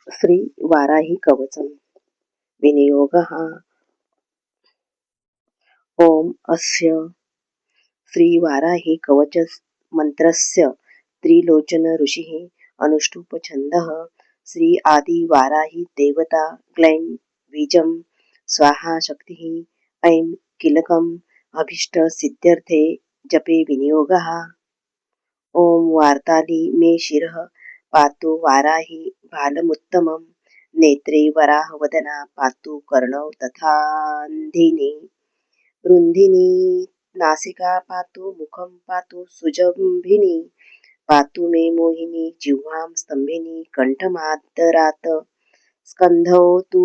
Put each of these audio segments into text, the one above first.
श्री वाराही कवचम विनियोगः। ओम अस्य श्री वाराही कवच मंत्रस्य त्रिलोचन ऋषिः अनुष्टुप छन्दः। श्री आदि वाराही देवता ग्लैं बीजं स्वाहा शक्तिः ऐं कीलकम् अभीष्ट सिद्ध्यर्थे जपे विनियोगः। ओम वार्ताली मे शिरः पातु वाराही भालमुत्तमं नेत्रे वराहवदना पातु कर्णौ तथान्धिनी रुन्धिनी नासिका पातु मुखं पातु सुजम्भिनी पातु मे मोहिनी जिह्वां स्तंभिनी कंठमादरात् स्कन्धौ तु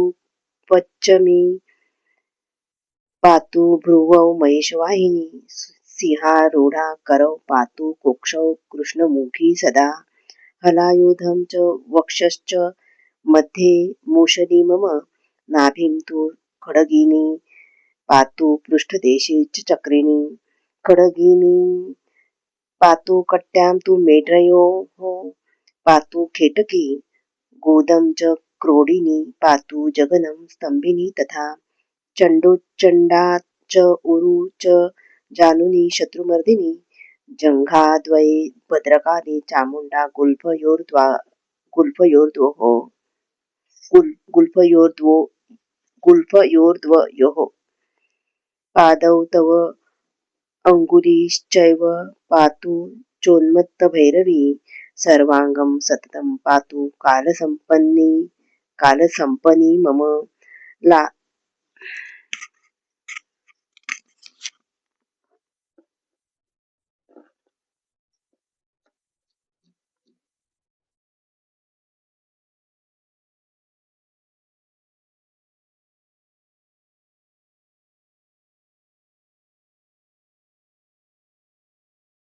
पच्चमी पातु भ्रुवौ महेशवाहिनी सिंहारूढा करौ पातु कोक्षौ कृष्णमुखी सदा हलायुधं च वक्षश्च मध्ये मूषली मम नाभिं तु खड्गिनी पातु पृष्ठदेशे च चक्रिणी खड्गिनी पातु कट्यां तु मेढ्रयोः पातु खेटकी गोदं च क्रोडिनी पातु जगनं स्तंभिनी तथा चण्डोच्चण्डा च उरु च जानुनी शत्रुमर्दिनी जङ्घाद्वये भद्रकाली चामुण्डा गुल्फयोर्द्वयोः पादौ तव अङ्गुलीश्चैव पातु चोन्मत्तभैरवी सर्वाङ्गं सततं पातु कालसम्पन्नी मम